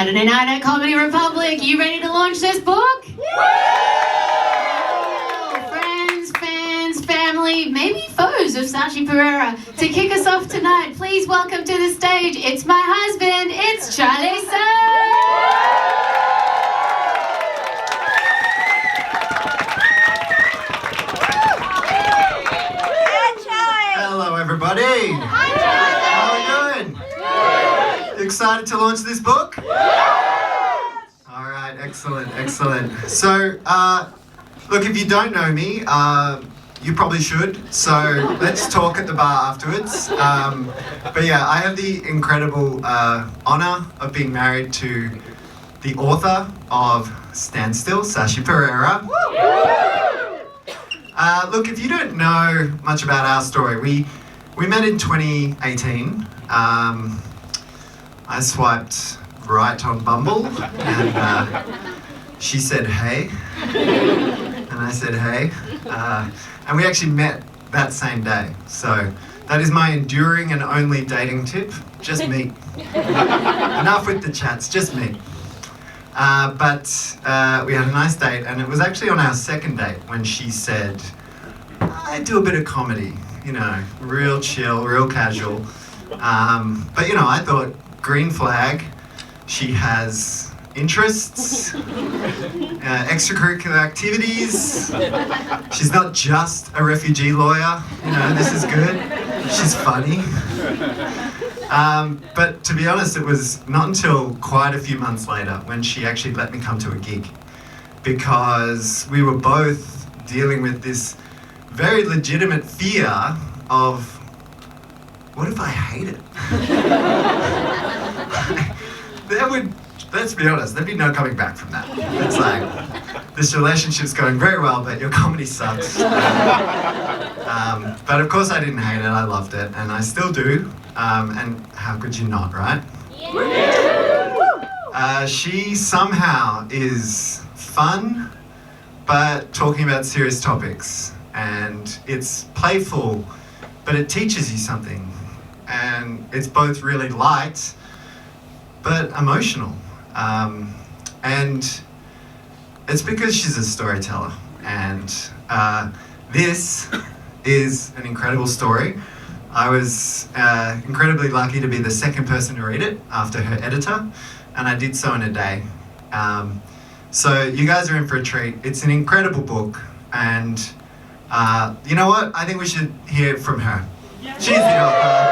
Saturday night at Comedy Republic. You ready to launch this book? Friends, fans, family, maybe foes of Sashi Perera. To kick us off tonight, please welcome to the stage, it's my husband, it's Charlie Hello everybody! How are we doing? Excited to launch this book? Alright, excellent. So, look, if you don't know me, you probably should, so let's talk at the bar afterwards. But yeah, I have the incredible honour of being married to the author of Standstill, Sashi Perera. Look, if you don't know much about our story, we met in 2018. I swiped right on Bumble, and she said hey, and I said hey, and we actually met that same day. So that is my enduring and only dating tip: just meet. Enough with the chats, just meet. But we had a nice date, and it was actually on our second date when she said, I do a bit of comedy, you know, real chill, real casual. But you know, I thought, green flag, she has interests, extracurricular activities. She's not just a refugee lawyer, you know, this is good. She's funny. But to be honest, it was not until quite a few months later when she actually let me come to a gig, because we were both dealing with this very legitimate fear of, what if I hate it? Let's be honest, there'd be no coming back from that. It's like, this relationship's going very well, but your comedy sucks. But of course I didn't hate it, I loved it, and I still do. And how could you not, right? Yeah. She somehow is fun, but talking about serious topics. And it's playful, but it teaches you something. And it's both really light, but emotional. And it's because she's a storyteller. And this is an incredible story. I was incredibly lucky to be the second person to read it after her editor, and I did so in a day. So you guys are in for a treat. It's an incredible book, and you know what? I think we should hear from her. She's the author.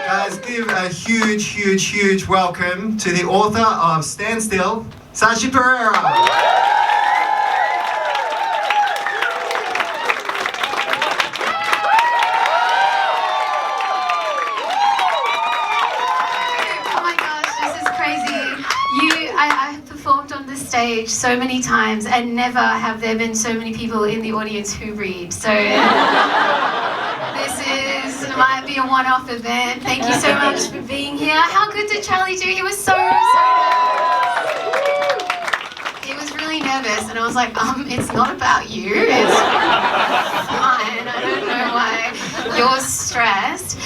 Guys, give a huge welcome to the author of Standstill, Sashi Perera. Stage so many times, and never have there been so many people in the audience who read. So this might be a one-off event. Thank you so much for being here. How good did Charlie do? He was so nervous. He was really nervous, and I was like, it's not about you. It's fine. I don't know why you're stressed.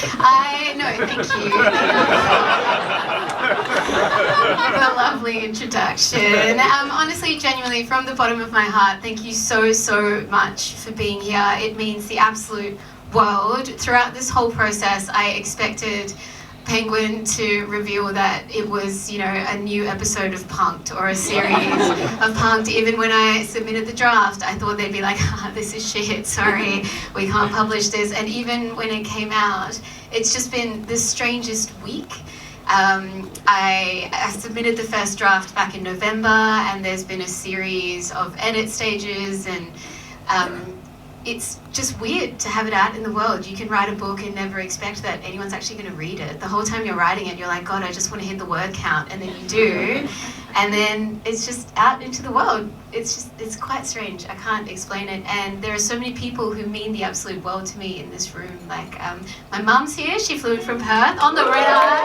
No, thank you. What a lovely introduction. Honestly, genuinely, from the bottom of my heart, thank you so much for being here. It means the absolute world. Throughout this whole process, I expected Penguin to reveal that it was, you know, a new episode of Punk'd or a series of Punk'd. Even when I submitted the draft, I thought they'd be like, this is shit, sorry, we can't publish this. And even when it came out, it's just been the strangest week. I submitted the first draft back in November, and there's been a series of edit stages, and it's just weird to have it out in the world. You can write a book and never expect that anyone's actually going to read it. The whole time you're writing it, you're like, God, I just want to hit the word count, and then you do, and then it's just out into the world. It's quite strange. I can't explain it. And there are so many people who mean the absolute world to me in this room. Like, my mum's here. She flew in from Perth on the red eye.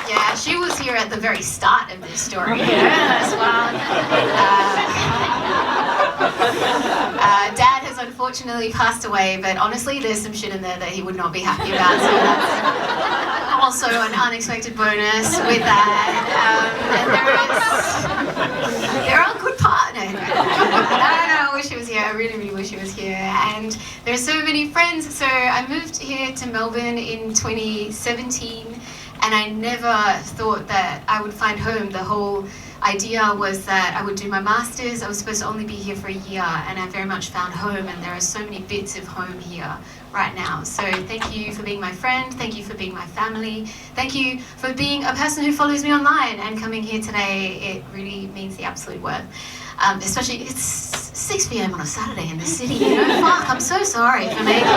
Yeah, she was here at the very start of this story, you know, as well. Dad has unfortunately passed away, but honestly, there's some shit in there that he would not be happy about. So also an unexpected bonus with that. And there are good partners. I wish he was here. I really, really wish he was here. And there are so many friends. So I moved here to Melbourne in 2017, and I never thought that I would find home. The whole idea was that I would do my masters. I was supposed to only be here for a year, and I very much found home, and there are so many bits of home here right now. So thank you for being my friend. Thank you for being my family. Thank you for being a person who follows me online and coming here today. It really means the absolute worth. Especially, it's 6 p.m. on a Saturday in the city, you know. Fuck, I'm so sorry for making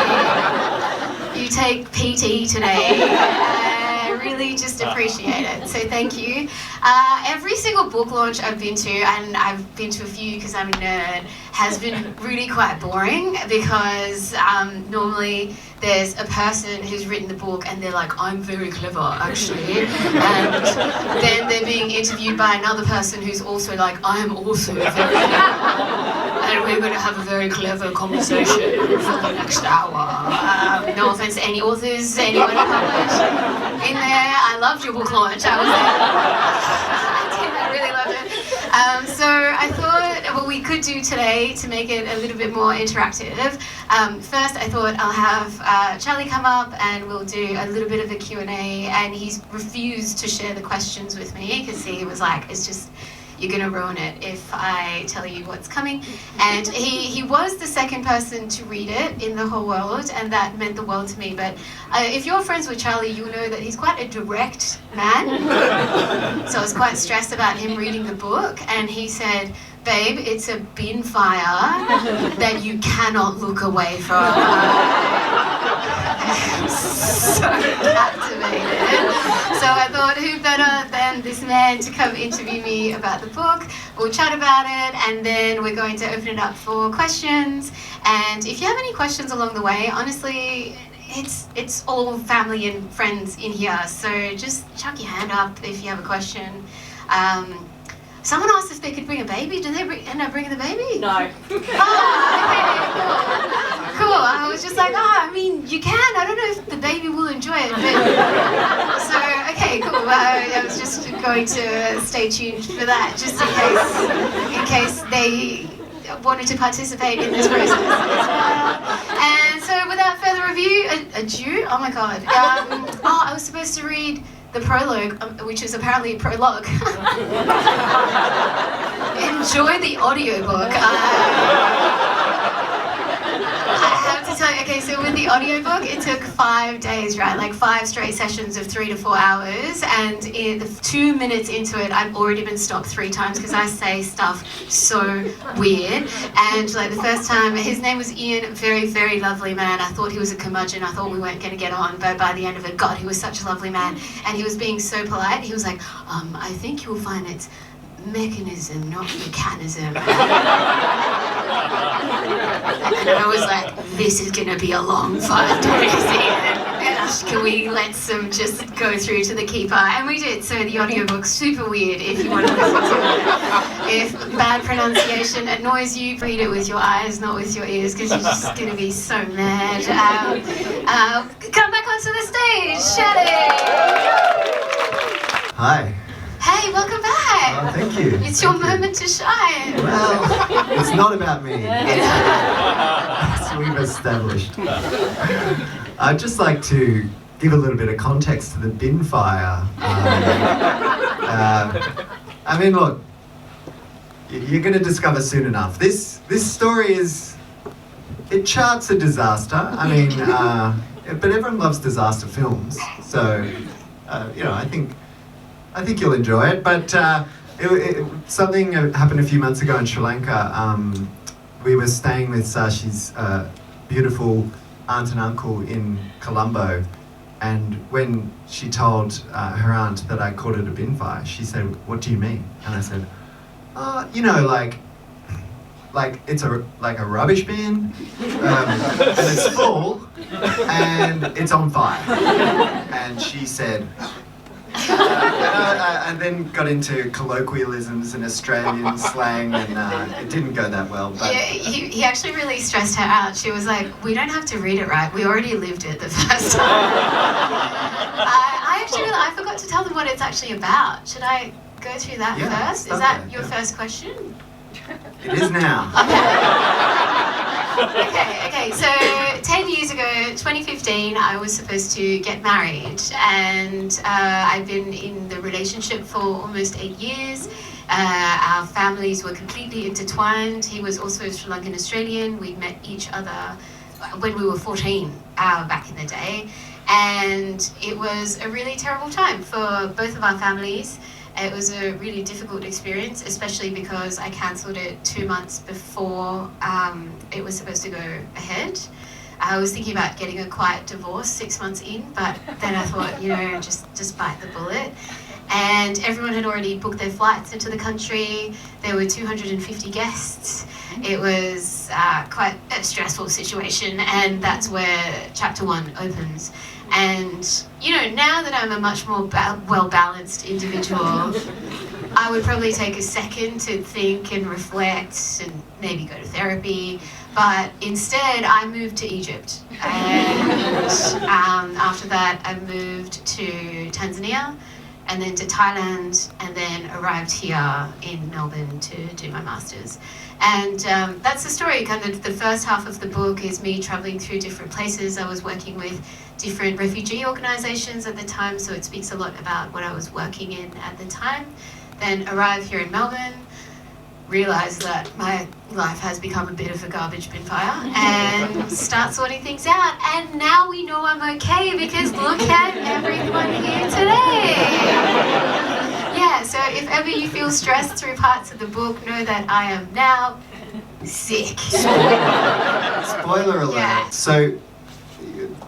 you take PT today. I really just appreciate it, so thank you. Every single book launch I've been to, and I've been to a few because I'm a nerd, has been really quite boring because normally there's a person who's written the book and they're like, I'm very clever actually, and then they're being interviewed by another person who's also like, I'm also very clever. And we're going to have a very clever conversation for the next hour. No offense to any authors, anyone who published in there. I loved your book launch. I really loved it. So I thought what we could do today to make it a little bit more interactive. First, I thought I'll have Charlie come up and we'll do a little bit of a Q&A. And he's refused to share the questions with me because he was like, it's just, you're going to ruin it if I tell you what's coming. And he was the second person to read it in the whole world, and that meant the world to me. But if you're friends with Charlie, you'll know that he's quite a direct man. So I was quite stressed about him reading the book, and he said, babe, it's a bin fire that you cannot look away from. So captivated. So I thought, who better than this man to come interview me about the book? We'll chat about it, and then we're going to open it up for questions. And if you have any questions along the way, honestly, it's all family and friends in here. So just chuck your hand up if you have a question. Someone asked if they could bring a baby. Did they end up bringing the baby? No. Oh, okay, cool. I was just like, I mean, you can. I don't know if the baby will enjoy it. But... So, okay, cool. I was just going to stay tuned for that, just in case they wanted to participate in this process as well. And so, without further ado, oh my God. I was supposed to read the prologue, which is apparently a prologue. Enjoy the audiobook. I have to tell you, okay, so with the audiobook, it took 5 days, right? Like 5 straight sessions of 3 to 4 hours, and in the 2 minutes into it, I've already been stopped 3 times because I say stuff so weird. And like the first time, his name was Ian, very, very lovely man. I thought he was a curmudgeon. I thought we weren't going to get on, but by the end of it, God, he was such a lovely man. And he was being so polite. He was like, I think you'll find it's mechanism, not mechanism. And I was like, this is gonna be a long 5 days, Ian. Can we let some just go through to the keeper? And we did. So the audiobook's super weird if you want to listen to it. If bad pronunciation annoys you, read it with your eyes, not with your ears, because you're just gonna be so mad. Come back onto the stage, Shelley! Hi. Hey, welcome back. Oh, thank you. It's your moment to shine. Well, it's not about me. As we've established. I'd just like to give a little bit of context to the bin fire. I mean, look, you're going to discover soon enough. This story it charts a disaster. I mean, but everyone loves disaster films. So, I think you'll enjoy it, but something happened a few months ago in Sri Lanka. We were staying with Sashi's beautiful aunt and uncle in Colombo, and when she told her aunt that I called it a bin fire, she said, "What do you mean?" And I said, like it's a rubbish bin, and it's full, and it's on fire." And she said, I then got into colloquialisms and Australian slang, and it didn't go that well. But yeah, he actually really stressed her out. She was like, we don't have to read it right. We already lived it the first time. I actually really, I forgot to tell them what it's actually about. Should I go through that first? Is that your first question? It is now. Okay, so 10 years ago, 2015, I was supposed to get married, and I've been in the relationship for almost 8 years. Our families were completely intertwined. He was also Sri Lankan Australian. We met each other when we were 14 back in the day, and it was a really terrible time for both of our families. It was a really difficult experience, especially because I cancelled it 2 months before it was supposed to go ahead. I was thinking about getting a quiet divorce 6 months in, but then I thought, just bite the bullet. And everyone had already booked their flights into the country. There were 250 guests. It was quite a stressful situation, and that's where chapter 1 opens. And, now that I'm a much more well-balanced individual, I would probably take a second to think and reflect and maybe go to therapy. But instead, I moved to Egypt. And after that, I moved to Tanzania, and then to Thailand, and then arrived here in Melbourne to do my master's. And that's the story. Kind of the first half of the book is me traveling through different places. I was working with different refugee organizations at the time, so it speaks a lot about what I was working in at the time. Then arrive here in Melbourne, realize that my life has become a bit of a garbage bin fire, and start sorting things out. And now we know I'm okay because look at everyone here today. Yeah, so if ever you feel stressed through parts of the book, know that I am now sick. Spoiler alert. Yeah. So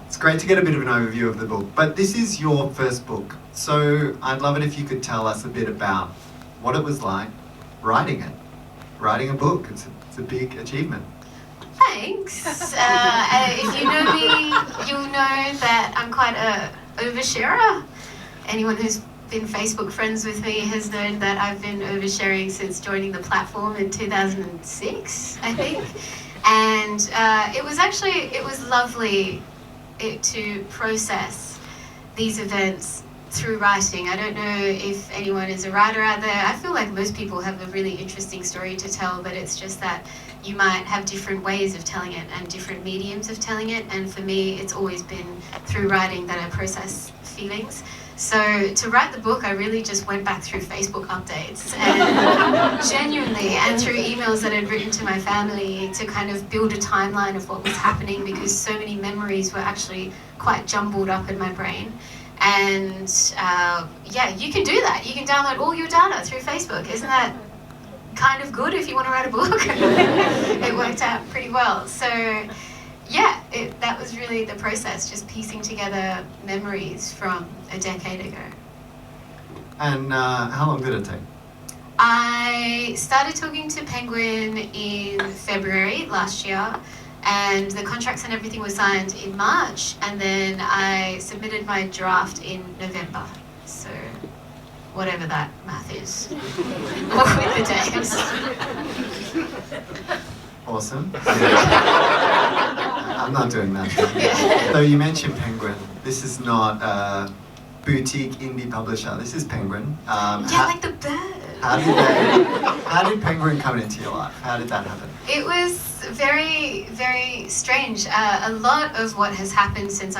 it's great to get a bit of an overview of the book, but this is your first book. So I'd love it if you could tell us a bit about what it was like writing it. Writing a book, it's a big achievement. Thanks. If you know me, you'll know that I'm quite a oversharer. Anyone who's been Facebook friends with me has known that I've been oversharing since joining the platform in 2006, I think. And it was lovely to process these events through writing. I don't know if anyone is a writer out there. I feel like most people have a really interesting story to tell, but it's just that you might have different ways of telling it and different mediums of telling it. And for me, it's always been through writing that I process feelings. So to write the book, I really just went back through Facebook updates and genuinely, and through emails that I'd written to my family to kind of build a timeline of what was happening, because so many memories were actually quite jumbled up in my brain. And you can do that. You can download all your data through Facebook. Isn't that kind of good if you want to write a book? It worked out pretty well. So that was really the process, just piecing together memories from a decade ago. And how long did it take? I started talking to Penguin in February last year, and the contracts and everything was signed in March, and then I submitted my draft in November. So whatever that math is. With the days. Awesome. I'm not doing that. So you mentioned Penguin. This is not a boutique indie publisher. This is Penguin. Like the bird. How did Penguin come into your life? How did that happen? It was very, very strange. A lot of what has happened since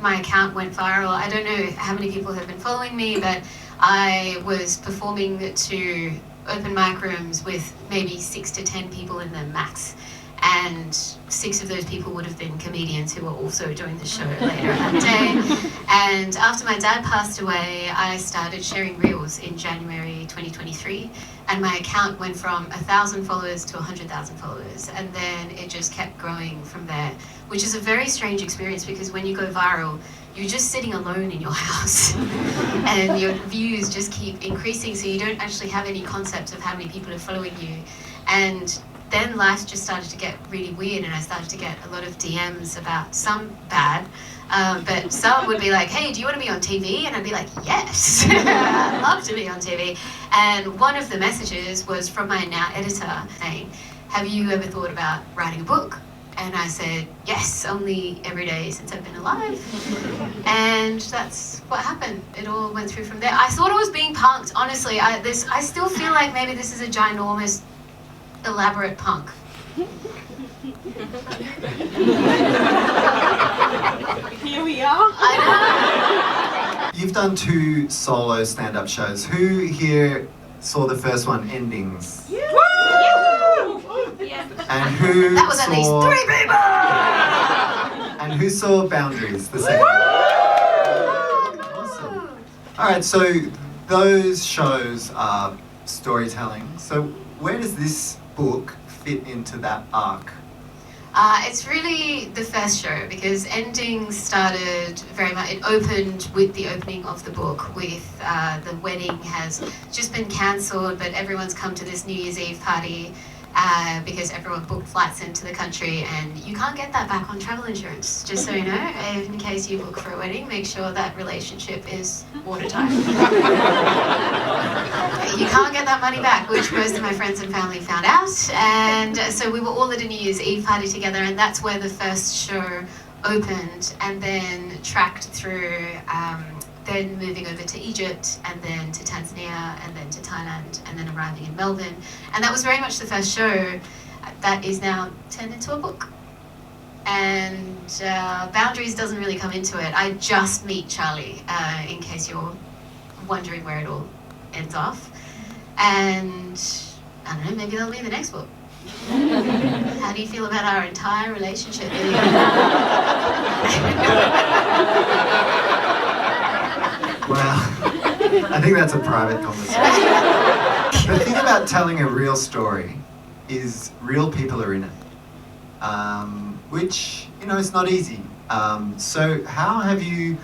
my account went viral. I don't know how many people have been following me, but I was performing to open mic rooms with maybe 6 to 10 people in them max. And 6 of those people would have been comedians who were also doing the show later that day. And after my dad passed away, I started sharing reels in January 2023. And my account went from 1,000 followers to 100,000 followers. And then it just kept growing from there, which is a very strange experience, because when you go viral, you're just sitting alone in your house and your views just keep increasing, so you don't actually have any concept of how many people are following you. And then life just started to get really weird, and I started to get a lot of DMs about some bad, but some would be like, hey, do you want to be on TV? And I'd be like, yes, I'd love to be on TV. And one of the messages was from my now editor saying, have you ever thought about writing a book? And I said, yes, only every day since I've been alive. And that's what happened. It all went through from there. I thought I was being punked, honestly. I still feel like maybe this is a ginormous, elaborate punk. Here we are. I know. You've done 2 solo stand-up shows. Who here saw the first one, Endings? Yeah. And who That was at least saw 3 people! And who saw Boundaries, the second one? Awesome. All right, so those shows are storytelling. So where does this book fit into that arc? It's really the first show because Endings started very much, it opened with the opening of the book with the wedding has just been cancelled, but everyone's come to this New Year's Eve party because everyone booked flights into the country and you can't get that back on travel insurance, just so you know. In case you book for a wedding, make sure that relationship is watertight. You can't get that money back, which most of my friends and family found out, and so we were all at a New Year's Eve party together, and that's where the first show opened, and then tracked through then moving over to Egypt, and then to Tanzania, and then to Thailand, and then arriving in Melbourne. And that was very much the first show that is now turned into a book. And Boundaries doesn't really come into it. I just meet Charlie, in case you're wondering where it all ends off. And I don't know, maybe that'll be the next book. How do you feel about our entire relationship? Well, I think that's a private conversation. The thing about telling a real story is real people are in it, which, you know, it's not easy. So how have you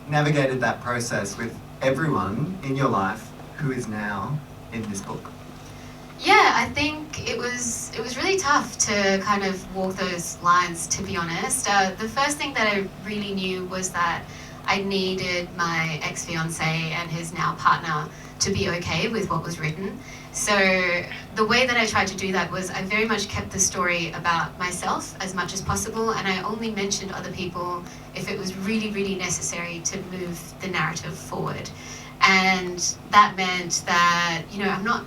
navigated that process with everyone in your life who is now in this book? Yeah, I think it was really tough to kind of walk those lines, to be honest. The first thing that I really knew was that I needed my ex-fiancé and his now partner to be okay with what was written. So the way that I tried to do that was I very much kept the story about myself as much as possible, and I only mentioned other people if it was really, really necessary to move the narrative forward. And that meant that, you know, I'm not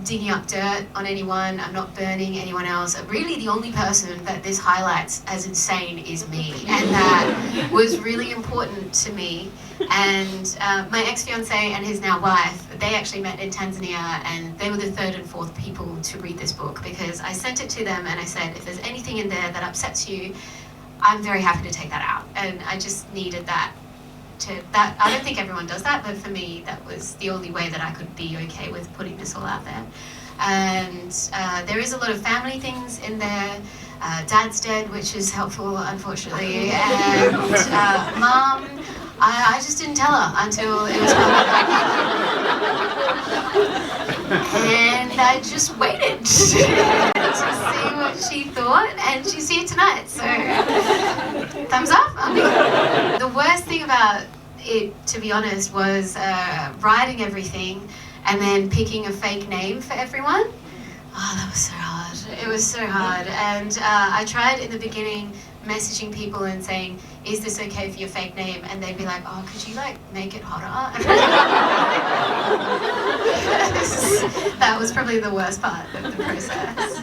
digging up dirt on anyone, I'm not burning anyone else. Really the only person that this highlights as insane is me, and that was really important to me. And my ex-fiancé and his now wife, they actually met in Tanzania, and they were the 3rd and 4th people to read this book, because I sent it to them and I said, if there's anything in there that upsets you, I'm very happy to take that out. And I just needed that. I don't think everyone does that, but for me that was the only way that I could be okay with putting this all out there. And there is a lot of family things in there. Dad's dead, which is helpful, unfortunately, and Mum, I just didn't tell her until it was and I just waited to see what she thought, and she's here tonight, so thumbs up. The worst thing about it, to be honest, was writing everything and then picking a fake name for everyone. Oh, that was so hard. It was so hard. And I tried in the beginning messaging people and saying, is this okay for your fake name? And they'd be like, oh, could you like make it hotter? That was probably the worst part of the process.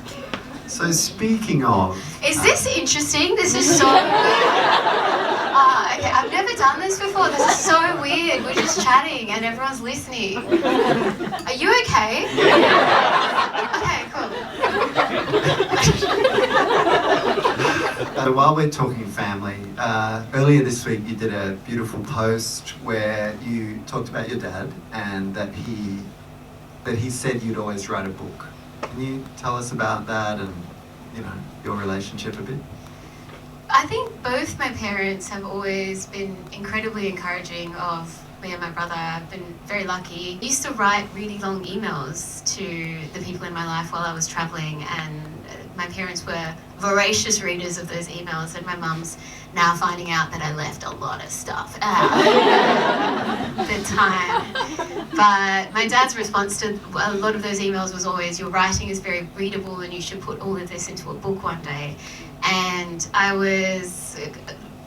So speaking of... Is this interesting? This is so weird. Okay, I've never done this before. This is so weird. We're just chatting and everyone's listening. Are you okay? Okay, cool. While we're talking family, earlier this week you did a beautiful post where you talked about your dad and that he said you'd always write a book. Can you tell us about that and, you know, your relationship a bit? I think both my parents have always been incredibly encouraging of me and my brother. I've been very lucky. I used to write really long emails to the people in my life while I was traveling, and my parents were voracious readers of those emails, and my mum's now finding out that I left a lot of stuff out at the time. But my dad's response to a lot of those emails was always, your writing is very readable and you should put all of this into a book one day. And I was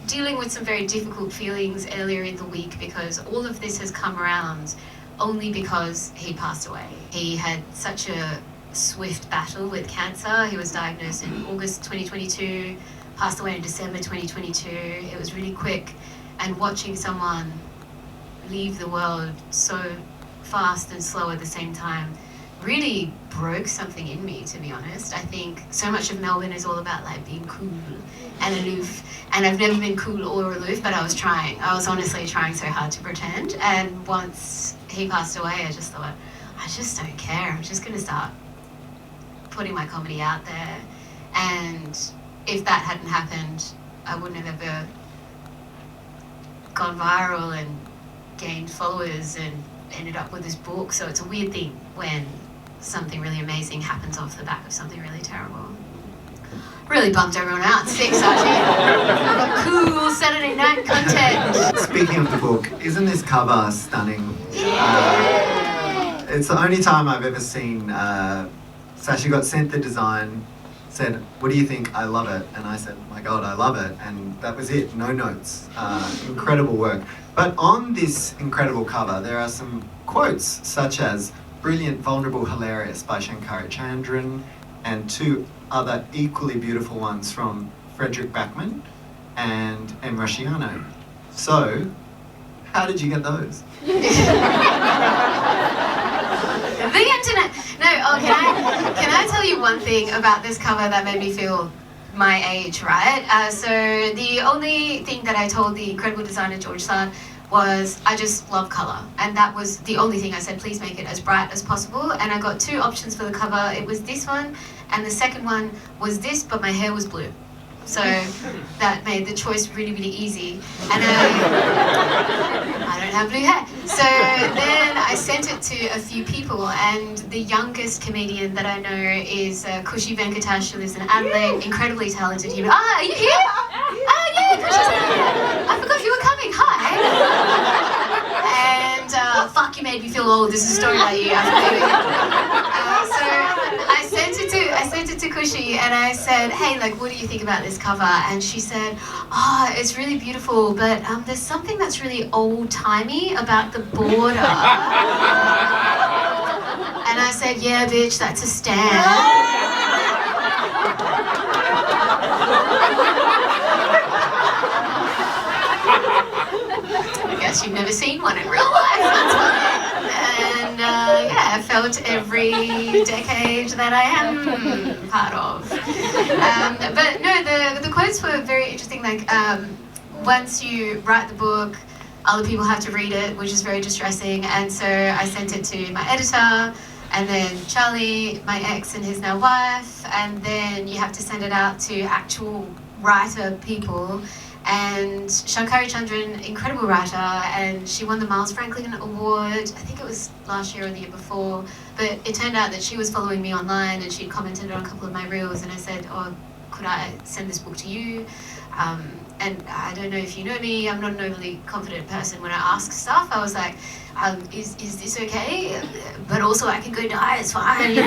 dealing with some very difficult feelings earlier in the week because all of this has come around only because he passed away. He had such a swift battle with cancer. He was diagnosed in August 2022, passed away in December 2022. It was really quick, and watching someone leave the world so fast and slow at the same time really broke something in me, to be honest. I think so much of Melbourne is all about like being cool and aloof, and I've never been cool or aloof, but I was trying. I was honestly trying so hard to pretend, and once he passed away, I just thought, I just don't care. I'm just gonna start putting my comedy out there, and if that hadn't happened, I wouldn't have ever gone viral and gained followers and ended up with this book. So it's a weird thing when something really amazing happens off the back of something really terrible. Really bummed everyone out. Sick, Sashi. Cool Saturday night content. Speaking of the book, isn't this cover stunning? Yeah. It's the only time I've ever seen Sashi got sent the design, said, what do you think? I love it. And I said, my God, I love it. And that was it, no notes. Incredible work. But on this incredible cover, there are some quotes such as brilliant, vulnerable, hilarious by Shankari Chandran, and two other equally beautiful ones from Frederick Backman and M. Rusciano. So, how did you get those? The internet. No, can I tell you one thing about this cover that made me feel my age, right? So the only thing that I told the incredible designer George Sard was I just love colour, and that was the only thing I said. Please make it as bright as possible. And I got two options for the cover. It was this one, and the second one was this, but my hair was blue. So that made the choice really, really easy. And I don't have blue hair. So then I sent it to a few people, and the youngest comedian that I know is Kushi Venkatash, who lives in Adelaide, incredibly talented human. Ah, are you here? Ah, yeah, Kushi's here. I forgot you were coming. Hi. And fuck, you made me feel old. This is a story about you. So I sent it to Kushi, and I said, hey, like, what do you think about this cover? And she said, oh, it's really beautiful, but there's something that's really old-timey about the border. And I said, yeah, bitch, that's a stand. I guess you've never seen one in real life, that's why. And yeah, I felt every decade that I am part of. But no, the quotes were very interesting. Like, once you write the book, other people have to read it, which is very distressing. And so I sent it to my editor, and then Charlie, my ex, and his now wife, and then you have to send it out to actual writer people. And Shankari Chandran, incredible writer, and she won the Miles Franklin Award, I think it was last year or the year before, but it turned out that she was following me online and she'd commented on a couple of my reels, and I said, oh, could I send this book to you? And I don't know if you know me, I'm not an overly confident person. When I ask stuff, I was like, is this okay? But also I can go die, it's fine, you know?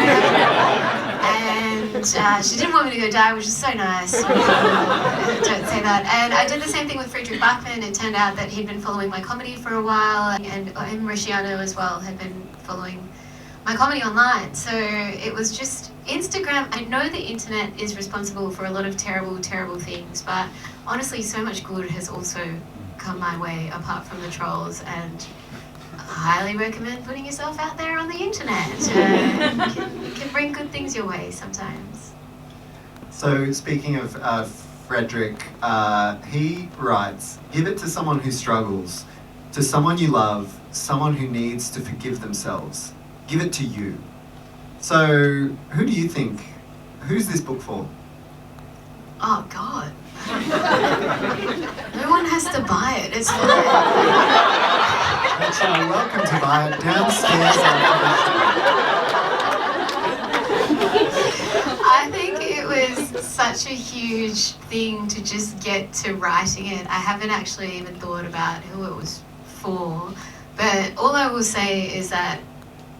And she didn't want me to go die, which is so nice. Don't say that. And I did the same thing with Frederick Backman. It turned out that he'd been following my comedy for a while, and M. Rusciano as well had been following my comedy online. So it was just Instagram. I know the internet is responsible for a lot of terrible, terrible things, but honestly, so much good has also come my way apart from the trolls, and I highly recommend putting yourself out there on the internet. It can bring good things your way sometimes. So speaking of Frederick, he writes, give it to someone who struggles, to someone you love, someone who needs to forgive themselves. Give it to you. So who do you think? Who's this book for? Oh, God. No one has to buy it. It's fine. But you're welcome to buy it downstairs I think it was such a huge thing to just get to writing it. I haven't actually even thought about who it was for, But all I will say is that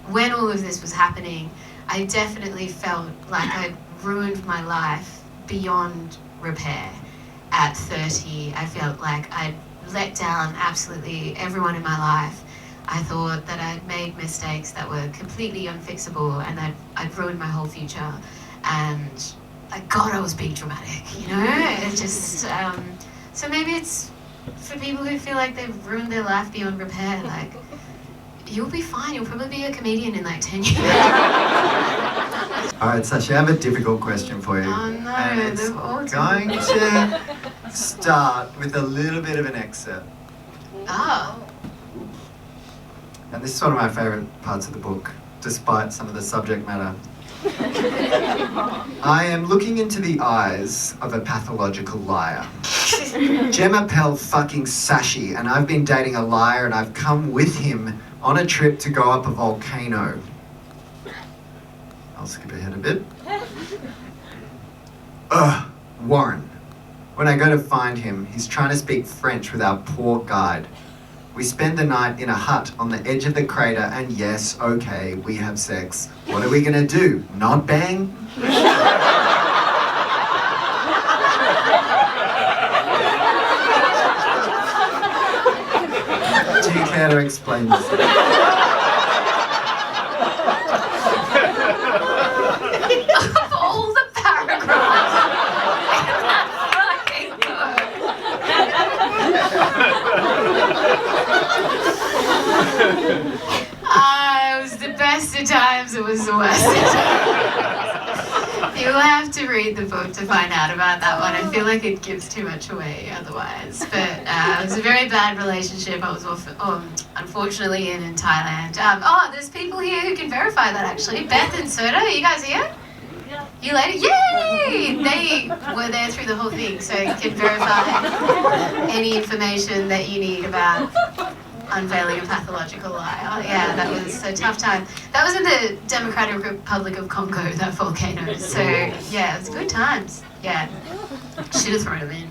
when all of this was happening, I definitely felt like I'd ruined my life beyond repair. At 30, I felt like I'd let down absolutely everyone in my life. I thought that I'd made mistakes that were completely unfixable and that I'd ruined my whole future. And God, I was being dramatic, you know? It just, so maybe it's for people who feel like they've ruined their life beyond repair, like, you'll be fine. You'll probably be a comedian in like 10 years. All right, Sashi, I have a difficult question for you. Oh no, and it's they're all going to start with a little bit of an excerpt. Oh. And this is one of my favourite parts of the book, despite some of the subject matter. I am looking into the eyes of a pathological liar. Gemma Pell fucking Sashi, and I've been dating a liar and I've come with him on a trip to go up a volcano. I'll skip ahead a bit. Ugh, Warren. When I go to find him, he's trying to speak French with our poor guide. We spend the night in a hut on the edge of the crater, and yes, okay, we have sex. What are we gonna do? Not bang? Do you care to explain this? Of all the paragraphs in that fucking book. It was the best of times, it was the worst of times. You'll have to read the book to find out about that one. I feel like it gives too much away otherwise. But it was a very bad relationship. I was unfortunately in Thailand. There's people here who can verify that actually. Beth and Soda, are you guys here? Yeah. You ladies? Yay! They were there through the whole thing, so you can verify any information that you need about unveiling a pathological liar. Yeah, that was a tough time. That was in the Democratic Republic of Congo, that volcano. So, yeah, it was good times. Yeah. Should have thrown him in.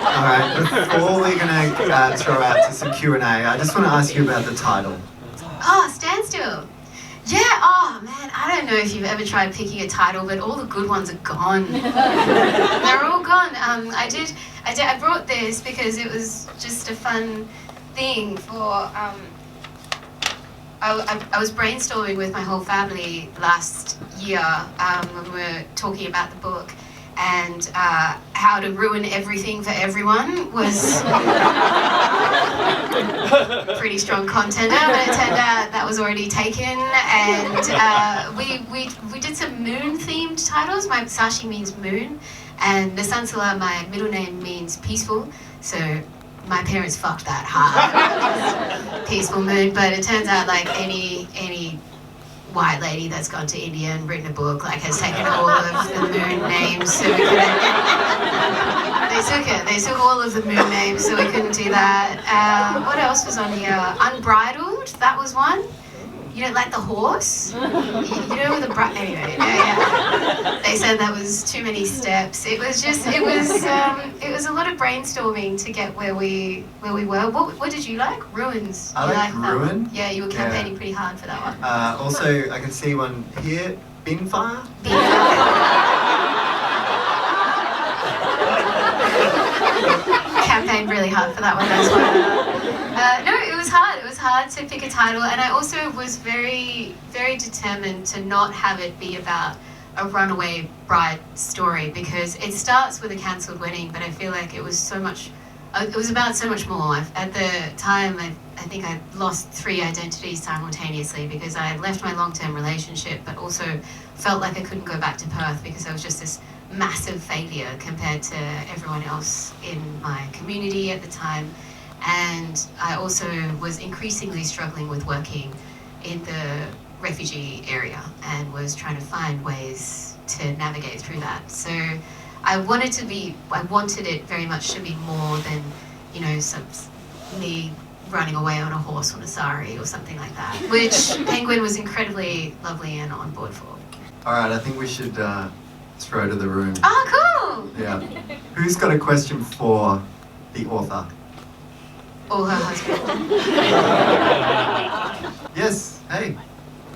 Alright, before we're going to throw out to some Q&A, I just want to ask you about the title. Oh, Standstill. Yeah, oh man, I don't know if you've ever tried picking a title, but all the good ones are gone. They're all gone. I brought this because it was just a fun thing for, I was brainstorming with my whole family last year when we were talking about the book, and how to ruin everything for everyone was pretty strong contender, but it turned out that was already taken, and we did some moon-themed titles. My Sashi means moon, and Nasansala, my middle name, means peaceful, so my parents fucked that hard. Peaceful moon, but it turns out like any white lady that's gone to India and written a book like has taken all of the moon names, so we couldn't. They took all of the moon names, so we couldn't do that. What else was on here? Unbridled, that was one. You know, like the horse. You know, with the anyway. Yeah. They said that was too many steps. It was a lot of brainstorming to get where we were. What did you like? Ruins. I like Ruin. Yeah, you were campaigning pretty hard for that one. Also, I can see one here. Binfire. Campaigned really hard for that one as well. No, it was hard. It was hard to pick a title, and I also was very, very determined to not have it be about a runaway bride story, because it starts with a cancelled wedding, but I feel like it was so much. It was about so much more. At the time, I think I lost 3 identities simultaneously, because I had left my long-term relationship, but also felt like I couldn't go back to Perth because I was just this massive failure compared to everyone else in my community at the time. And I also was increasingly struggling with working in the refugee area and was trying to find ways to navigate through that. So I wanted it very much to be more than, you know, me running away on a horse on a sari or something like that, which Penguin was incredibly lovely and on board for. Alright, I think we should throw to the room. Oh, cool! Yeah. Who's got a question for the author? or her husband. Yes, hey.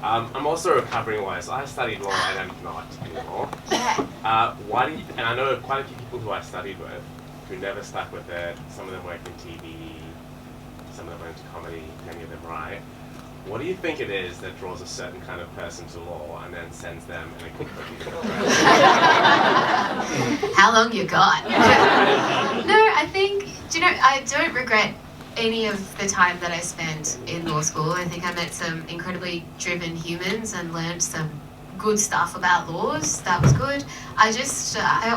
I'm also a recovering lawyer, so I studied law and I'm not anymore. Yeah. Why do you, and I know quite a few people who I studied with who never stuck with it. Some of them worked in TV, some of them went to comedy, many of them write. What do you think it is that draws a certain kind of person to law and then sends them in a completely different direction? How long you got? No, I think, I don't regret any of the time that I spent in law school. I think I met some incredibly driven humans and learned some good stuff about laws. That was good. I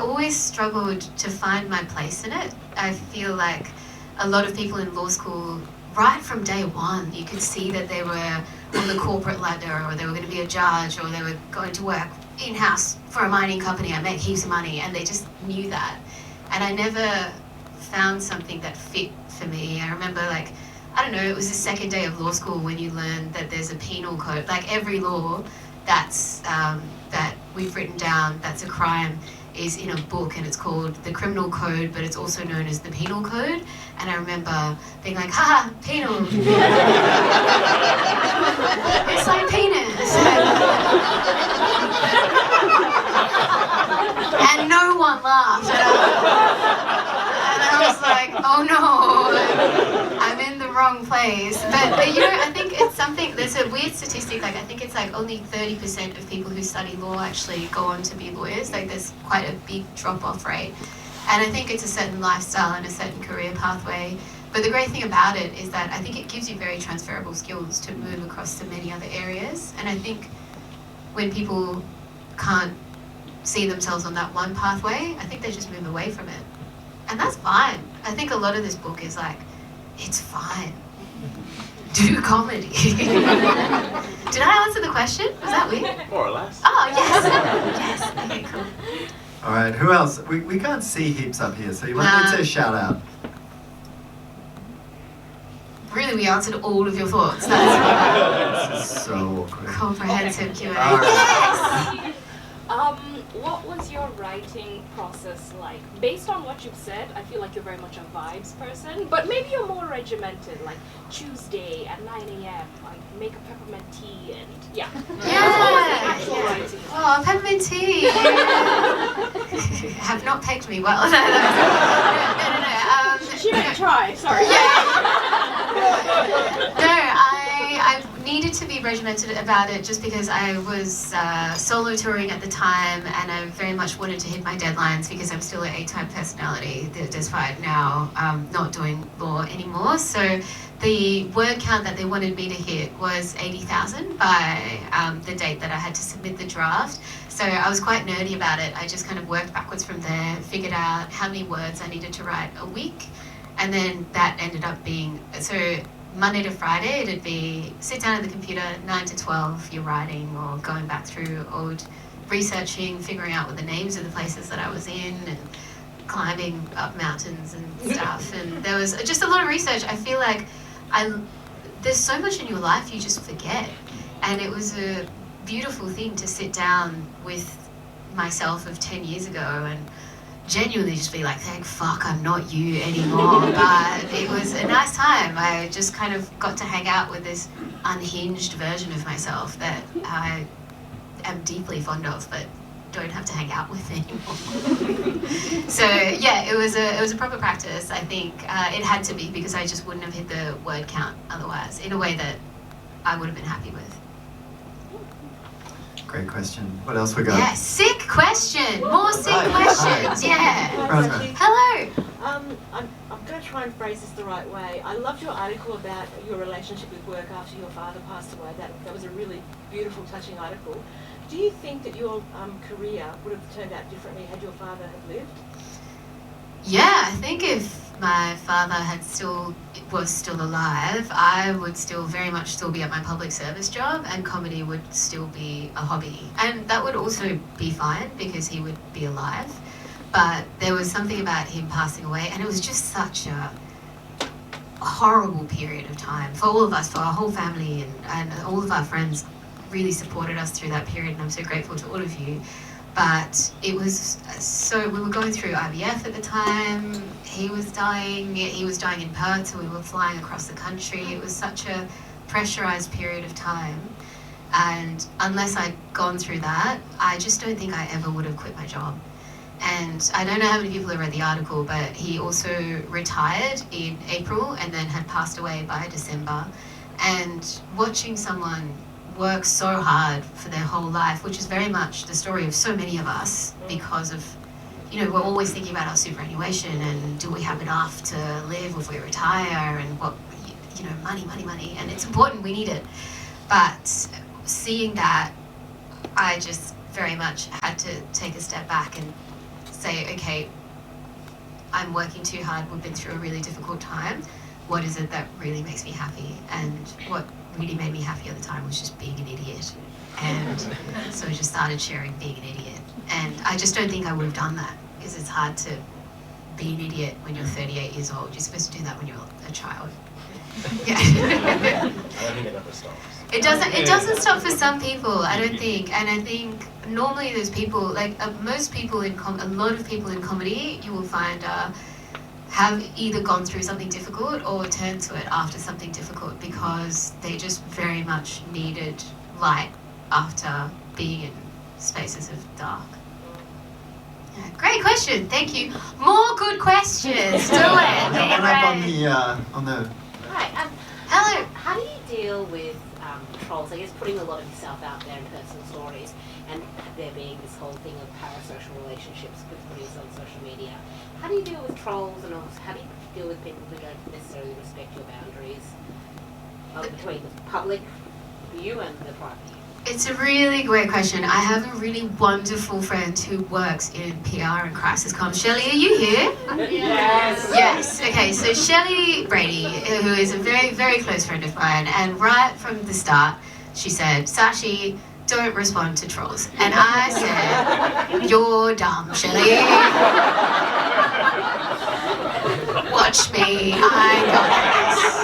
always struggled to find my place in it. I feel like a lot of people in law school, right from day one, you could see that they were on the corporate ladder, or they were going to be a judge, or they were going to work in-house for a mining company and make heaps of money, and they just knew that. And I never found something that fit for me. I remember, like, I don't know, it was the second day of law school when you learn that there's a penal code. Like, every law that's that we've written down that's a crime is in a book, and it's called the Criminal Code, but it's also known as the Penal Code. And I remember being like, haha, penal. It's like penis. And no one laughed. And I was like, oh no, I'm in the wrong place. But I think it's something, there's a weird statistic, like I think it's like only 30% of people who study law actually go on to be lawyers. Like there's quite a big drop-off rate. And I think it's a certain lifestyle and a certain career pathway. But the great thing about it is that I think it gives you very transferable skills to move across to many other areas. And I think when people can't see themselves on that one pathway, I think they just move away from it. And that's fine. I think a lot of this book is like, it's fine. Do comedy. Did I answer the question? Was that weird? More or less. Oh, yes. Yes. Okay, cool. All right, who else? We can't see heaps up here, so you might need to shout out. Really, we answered all of your thoughts. That's So awkward. comprehensive Q&A. All right. Yes! What was your writing process like? Based on what you've said, I feel like you're very much a vibes person, but maybe you're more regimented, like Tuesday at 9 a.m., like make a peppermint tea and yeah. Yeah. Writing. Oh, peppermint tea. Have not pegged me well. No. She might try, sorry. No, I needed to be regimented about it just because I was solo touring at the time, and I very much wanted to hit my deadlines because I'm still an A-type personality despite now not doing law anymore. So the word count that they wanted me to hit was 80,000 by the date that I had to submit the draft. So I was quite nerdy about it. I just kind of worked backwards from there, figured out how many words I needed to write a week, and then that ended up being, so Monday to Friday, it'd be sit down at the computer, 9 to 12, you're writing or going back through old researching, figuring out what the names of the places that I was in, and climbing up mountains and stuff. And there was just a lot of research. I feel like there's so much in your life you just forget. And it was a beautiful thing to sit down with myself of 10 years ago and genuinely just be like, thank fuck I'm not you anymore. But it was a nice time. I just kind of got to hang out with this unhinged version of myself that I am deeply fond of, but don't have to hang out with anymore. So yeah, it was a proper practice. I think it had to be, because I just wouldn't have hit the word count otherwise in a way that I would have been happy with. Great question. What else we got? Yeah, sick question. More sick questions. Yeah. Rosemary. Hello. I'm going to try and phrase this the right way. I loved your article about your relationship with work after your father passed away. That was a really beautiful, touching article. Do you think that your career would have turned out differently had your father had lived? Yeah, I think if my father was still alive, I would very much be at my public service job, and comedy would still be a hobby. And that would also be fine because he would be alive. But there was something about him passing away, and it was just such a horrible period of time for all of us, for our whole family, and all of our friends really supported us through that period, and I'm so grateful to all of you. But it was so, we were going through IVF at the time, he was dying in Perth, so we were flying across the country. It was such a pressurized period of time. And unless I'd gone through that, I just don't think I ever would have quit my job. And I don't know how many people have read the article, but he also retired in April and then had passed away by December. And watching someone work so hard for their whole life, which is very much the story of so many of us, because of, you know, we're always thinking about our superannuation and do we have enough to live if we retire, and what, you know, money, and it's important, we need it. But seeing that, I just very much had to take a step back and say, okay, I'm working too hard, we've been through a really difficult time. What is it that really makes me happy? And what really made me happy at the time was just being an idiot. And so I just started sharing being an idiot. And I just don't think I would have done that, because it's hard to be an idiot when you're 38 years old. You're supposed to do that when you're a child. Yeah. I don't think it ever stops. It doesn't stop for some people, I don't think. And I think normally there's people, like most people a lot of people in comedy, you will find have either gone through something difficult or turned to it after something difficult, because they just very much needed light after being in spaces of dark. Yeah, great question, thank you. More good questions. Do it. On the Hi. Hello. How do you deal with trolls? I guess putting a lot of yourself out there in personal stories, and there being this whole thing of parasocial relationships with putting this on social media. How do you deal with trolls, and also how do you deal with people who don't necessarily respect your boundaries between the public view and the private view? It's a really great question. I have a really wonderful friend who works in PR and crisis comms. Shelley, are you here? Yes. Yes. Okay, so Shelley Brady, who is a very, very close friend of mine, and right from the start, she said, Sashi, don't respond to trolls. And I said, you're dumb, Shelley. Watch me, I got this.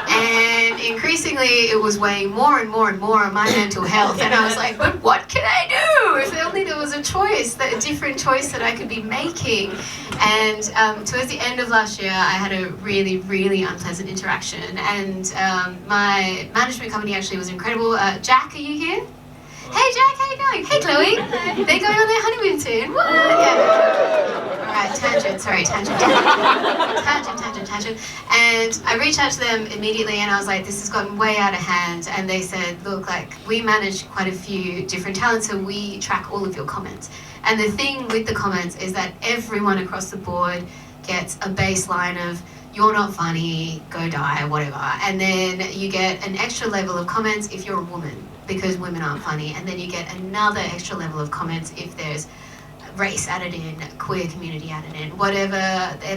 And increasingly it was weighing more and more and more on my mental health, and I was like, but what can I do? If only there was a choice, a different choice that I could be making. And towards the end of last year, I had a really, really unpleasant interaction, and my management company actually was incredible. Jack, are you here? Hey Jack, how you going? Hey Chloe. They're going on their honeymoon soon. What? Yeah. Alright, tangent. And I reached out to them immediately and I was like, this has gotten way out of hand. And they said, look, like, we manage quite a few different talents, so we track all of your comments. And the thing with the comments is that everyone across the board gets a baseline of, you're not funny, go die, whatever. And then you get an extra level of comments if you're a woman, because women aren't funny. And then you get another extra level of comments if there's race added in, queer community added in, whatever.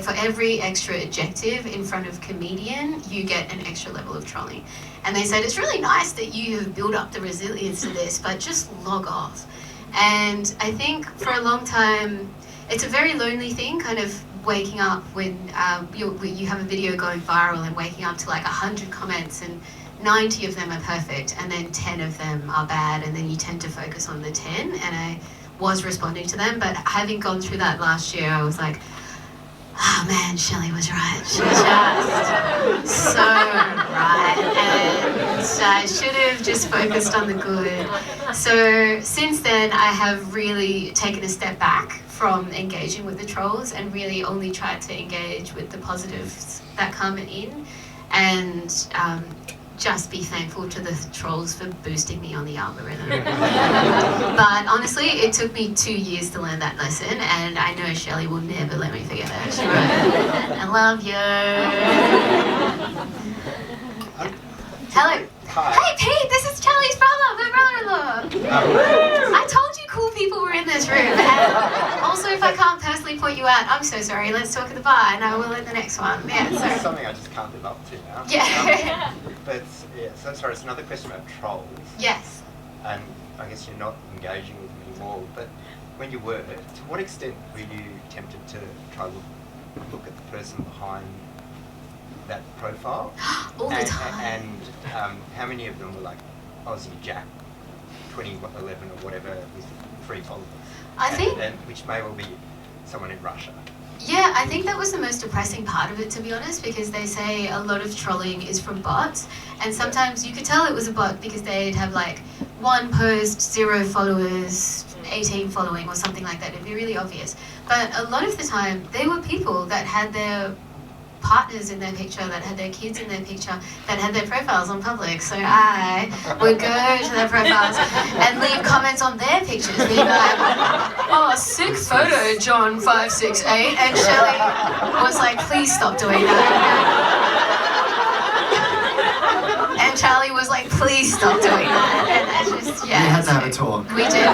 For every extra adjective in front of comedian, you get an extra level of trolling. And they said, it's really nice that you have built up the resilience to this, but just log off. And I think for a long time, it's a very lonely thing, kind of waking up when you have a video going viral and waking up to like 100 comments and 90 of them are perfect and then 10 of them are bad, and then you tend to focus on the 10, and I was responding to them. But having gone through that last year, I was like, oh man, Shelley was right. She was just so right, and I should have just focused on the good. So since then, I have really taken a step back from engaging with the trolls and really only tried to engage with the positives that come in, and just be thankful to the trolls for boosting me on the algorithm. But honestly, it took me 2 years to learn that lesson, and I know Shelley will never let me forget it. She wrote, I love you. Hello. Hi. Hey Pete, this is Charlie's brother, my brother-in-law. I told you cool people were in this room. And also, if I can't personally point you out, I'm so sorry. Let's talk at the bar, and I will at the next one. Yeah, This is sorry. something I just can't live up to now. Yeah. But yeah, so sorry, it's another question about trolls. Yes. And I guess you're not engaging with them anymore, but when you were, to what extent were you tempted to try to look at the person behind that profile? All the time. And how many of them were like Aussie Jack 2011 or whatever with free followers. I think, and which may well be someone in Russia. yeah, I think that was the most depressing part of it, to be honest, because they say a lot of trolling is from bots, and sometimes you could tell it was a bot because they'd have like 1 post, 0 followers, 18 following or something like that. It'd be really obvious. But a lot of the time, they were people that had their partners in their picture, that had their kids in their picture, that had their profiles on public. So I would go to their profiles and leave comments on their pictures, being like, "Oh, sick photo, John 568," and Shelley was like, "Please stop doing that." And Charlie was like, "Please stop doing that." And I just, yeah. We had to have a talk. We did.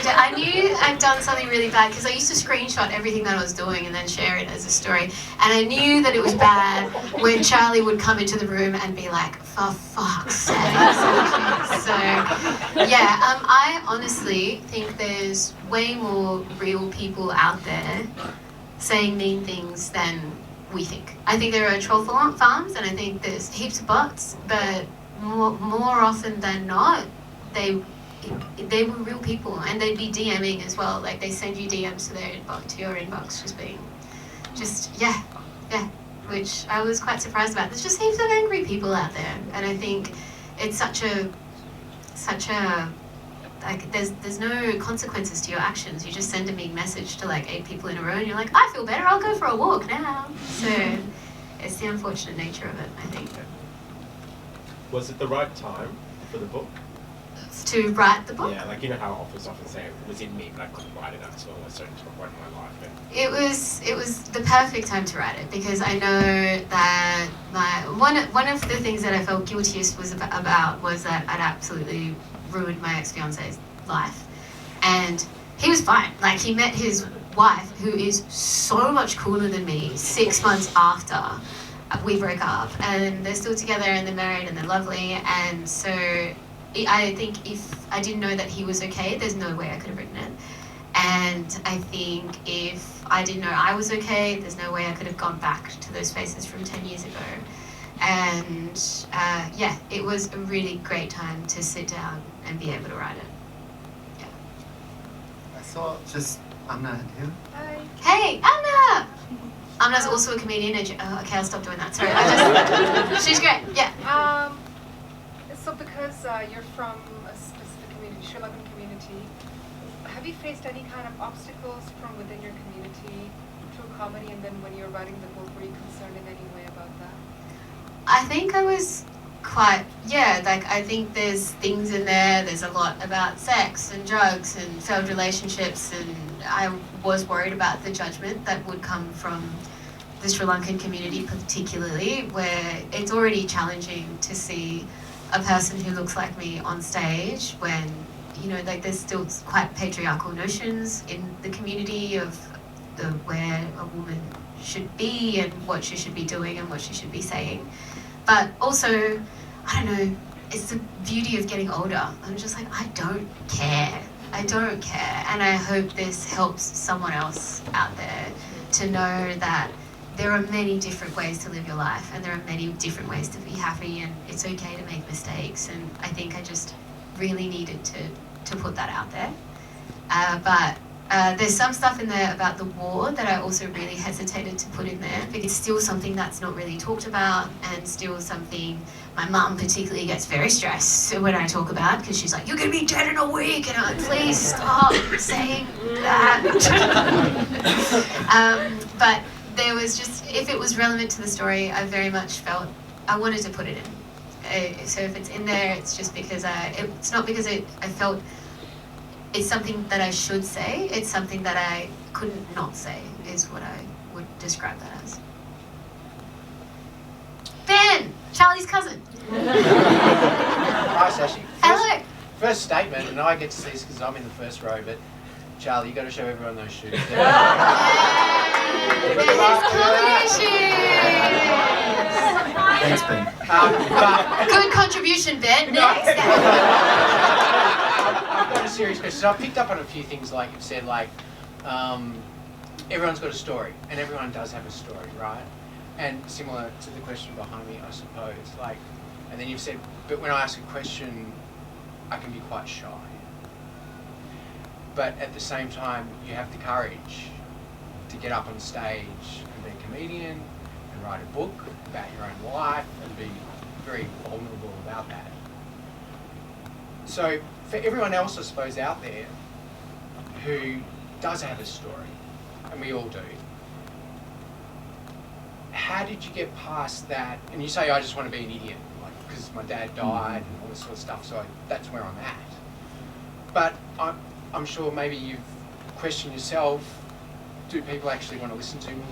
I knew I'd done something really bad because I used to screenshot everything that I was doing and then share it as a story. And I knew that it was bad when Charlie would come into the room and be like, "For fuck's sake." So, yeah, I honestly think there's way more real people out there saying mean things than we think. I think there are troll farms, and I think there's heaps of bots, but more often than not, they were real people, and they'd be DMing as well. Like, they send you DMs to their inbox, to your inbox, which I was quite surprised about. There's just heaps of angry people out there, and I think it's such a like, there's no consequences to your actions. You just send a mean message to like 8 people in a row and you're like, "I feel better, I'll go for a walk now." So it's the unfortunate nature of it, I think. Was it the right time for the book? To write the book? Yeah, like, you know how authors often say it was in me, but I couldn't write it until a certain point in my life. It was the perfect time to write it, because I know that one of the things that I felt guiltiest about was that I'd absolutely ruined my ex-fiance's life, and he was fine. Like, he met his wife, who is so much cooler than me, 6 months after we broke up, and they're still together and they're married and they're lovely. And so I think if I didn't know that he was okay, there's no way I could have written it. And I think if I didn't know I was okay, there's no way I could have gone back to those spaces from 10 years ago. And yeah, it was a really great time to sit down and be able to write it. Yeah. I saw just Anna here. Hi. Hey, Anna! Anna's also a comedian. Okay, I'll stop doing that. Sorry, she's great. Yeah. So because you're from a specific community, Sri Lankan community, have you faced any kind of obstacles from within your community through comedy, and then when you're writing the book, were you concerned in any way about that? I think I was quite, like, I think there's things in there's a lot about sex and drugs and failed relationships, and I was worried about the judgment that would come from the Sri Lankan community particularly, where it's already challenging to see a person who looks like me on stage when, you know, like, there's still quite patriarchal notions in the community of where a woman should be and what she should be doing and what she should be saying. But also, I don't know, it's the beauty of getting older. I'm just like, I don't care. And I hope this helps someone else out there to know that there are many different ways to live your life, and there are many different ways to be happy, and it's okay to make mistakes. And I think I just really needed to put that out there. But there's some stuff in there about the war that I also really hesitated to put in there, because it's still something that's not really talked about, and still something my mum particularly gets very stressed when I talk about, because she's like, "You're going to be dead in a week," and I'm like, "Please stop saying that." But there was just, if it was relevant to the story, I very much felt I wanted to put it in. So if it's in there, it's just because it's not because I felt it's something that I should say, it's something that I couldn't not say, is what I would describe that as. Ben, Charlie's cousin. Hi, Sashi. Hello. First statement, and I get to see this because I'm in the first row, but Charlie, you got to show everyone those shoes. Thanks, Ben. Good contribution, Ben. Next. I've got a serious question. So I picked up on a few things, like you've said, like everyone's got a story, and everyone does have a story, right? And similar to the question behind me, I suppose, like, and then you've said, but when I ask a question, I can be quite shy. But at the same time, you have the courage to get up on stage and be a comedian and write a book about your own life and be very vulnerable about that. So for everyone else, I suppose, out there who does have a story, and we all do, how did you get past that? And you say, I just want to be an idiot, like, because my dad died and all this sort of stuff, so that's where I'm at. But I'm sure maybe you've questioned yourself, do people actually want to listen to me?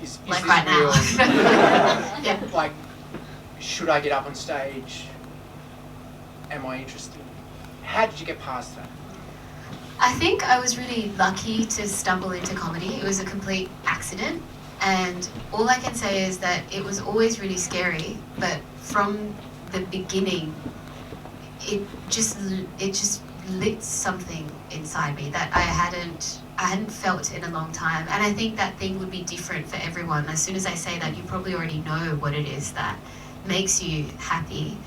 Is Like this right real? now. Yeah. Like, should I get up on stage? Am I interested? How did you get past that? I think I was really lucky to stumble into comedy. It was a complete accident, and all I can say is that it was always really scary, but from the beginning it just lit something inside me that I hadn't felt in a long time. And I think that thing would be different for everyone. As soon as I say that, you probably already know what it is that makes you happy.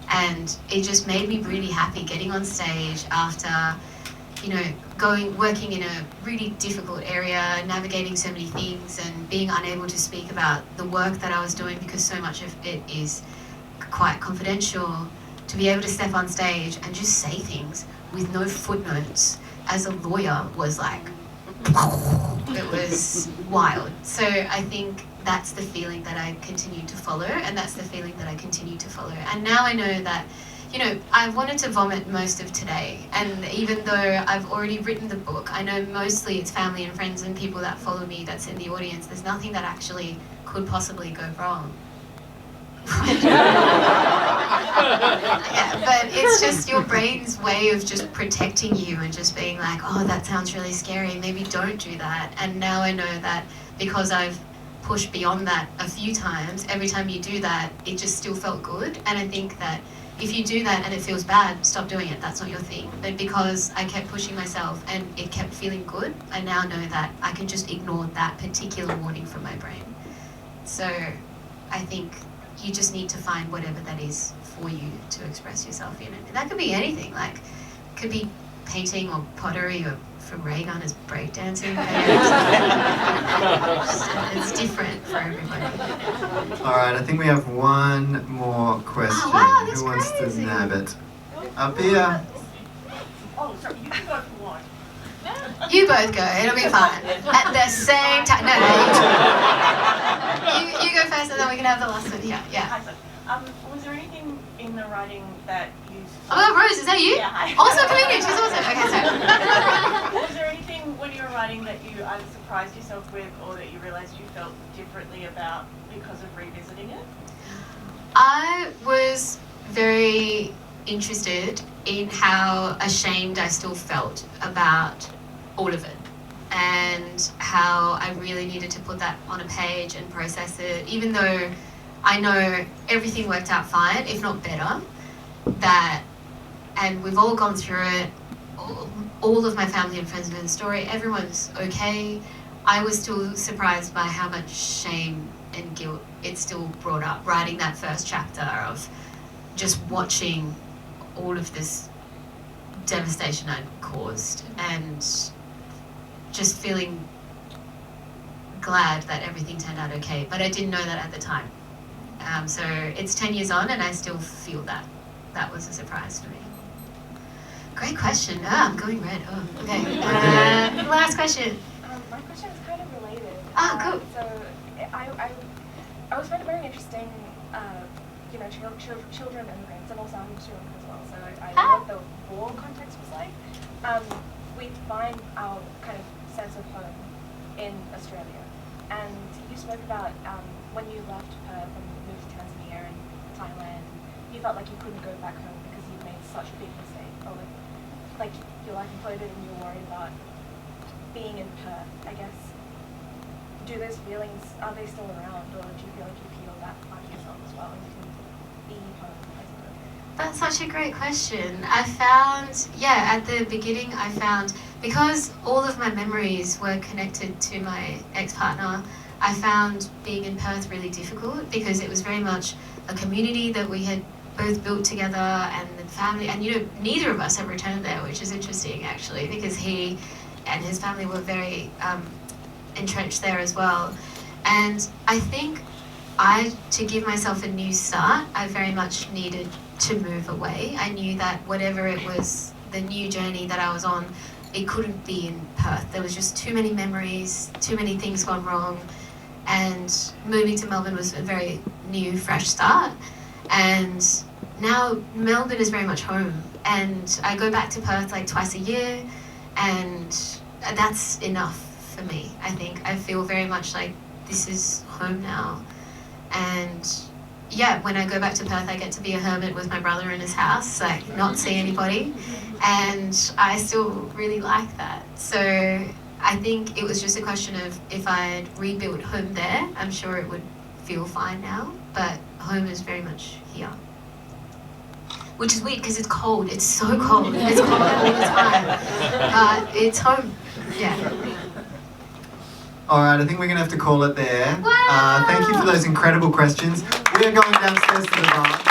And it just made me really happy getting on stage after, you know, working in a really difficult area, navigating so many things and being unable to speak about the work that I was doing because so much of it is quite confidential. To be able to step on stage and just say things with no footnotes as a lawyer was like, it was wild. So I think that's the feeling that I continue to follow, and that's the feeling that I continue to follow. And now I know that, you know, I wanted to vomit most of today, and even though I've already written the book, I know mostly it's family and friends and people that follow me that's in the audience. There's nothing that actually could possibly go wrong. Yeah, but it's just your brain's way of just protecting you and just being like, oh, that sounds really scary, maybe don't do that. And now I know that because I've pushed beyond that a few times, every time you do that, it just still felt good. And I think that if you do that and it feels bad, stop doing it. That's not your thing. But because I kept pushing myself and it kept feeling good, I now know that I can just ignore that particular warning from my brain. So I think you just need to find whatever that is for you to express yourself in. And that could be anything, like it could be painting or pottery, or from Raygun is breakdancing. It's different for everybody. All right, I think we have one more question. Oh, wow, that's Who wants crazy. to nab it? Up here. Oh, sorry, you can go if you want. You both go, it'll be fine. At the same time. No, you go first and then we can have the last one here. Yeah. Hi, sir. Was there anything in the writing that you... Oh, Rose, is that you? Yeah, hi. Also a comedian, she's awesome. Okay, sorry. Was there anything when you were writing that you either surprised yourself with or that you realised you felt differently about because of revisiting it? I was very interested in how ashamed I still felt about all of it, and how I really needed to put that on a page and process it, even though I know everything worked out fine, if not better, and we've all gone through it, all of my family and friends know the story, everyone's okay. I was still surprised by how much shame and guilt it still brought up, writing that first chapter of just watching all of this devastation I'd caused and just feeling glad that everything turned out okay. But I didn't know that at the time. So it's 10 years on and I still feel that. That was a surprise to me. Great question. I'm going red. Oh, okay. Last question. My question is kind of related. Cool. So I was very interesting, you know, children immigrants, and also I'm Sri Lanka as well. So I know what the war context was like. We find our kind of sense of home in Australia, and you spoke about when you left Perth and moved to Tanzania and Thailand, you felt like you couldn't go back home because you made such a big mistake, or like your life imploded and you were worried about being in Perth. I guess, do those feelings, are they still around, or do you feel like you healed that part of yourself as well and you can be home, I suppose? That's such a great question. I found, at the beginning I found, because all of my memories were connected to my ex-partner, I found being in Perth really difficult because it was very much a community that we had both built together, and the family, and neither of us have returned there, which is interesting actually, because he and his family were very entrenched there as well. And I think to give myself a new start, I very much needed to move away. I knew that whatever it was, the new journey that I was on, it couldn't be in Perth. There was just too many memories, too many things gone wrong, and moving to Melbourne was a very new, fresh start. And now Melbourne is very much home, and I go back to Perth like twice a year, and that's enough for me. I think I feel very much like this is home now. And yeah, when I go back to Perth, I get to be a hermit with my brother in his house, like not see anybody, and I still really like that. So I think it was just a question of if I had rebuilt home there, I'm sure it would feel fine now, but home is very much here. Which is weird because it's cold. It's so cold. It's cold all the time. But it's home. Yeah. All right, I think we're going to have to call it there. Wow. Thank you for those incredible questions. We are going downstairs to the bar.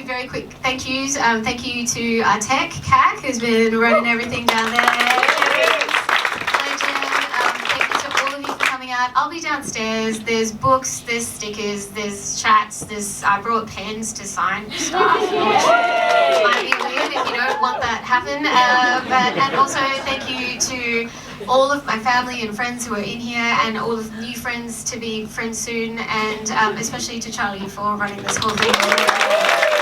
Very quick thank yous. Thank you to our tech, CAC, who's been running everything down there. Legend. Thank you to all of you for coming out. I'll be downstairs. There's books, there's stickers, there's chats, I brought pens to sign stuff, which might be weird if you don't want that happen. And also thank you to all of my family and friends who are in here, and all of new friends to be friends soon, and especially to Charlie for running this whole thing.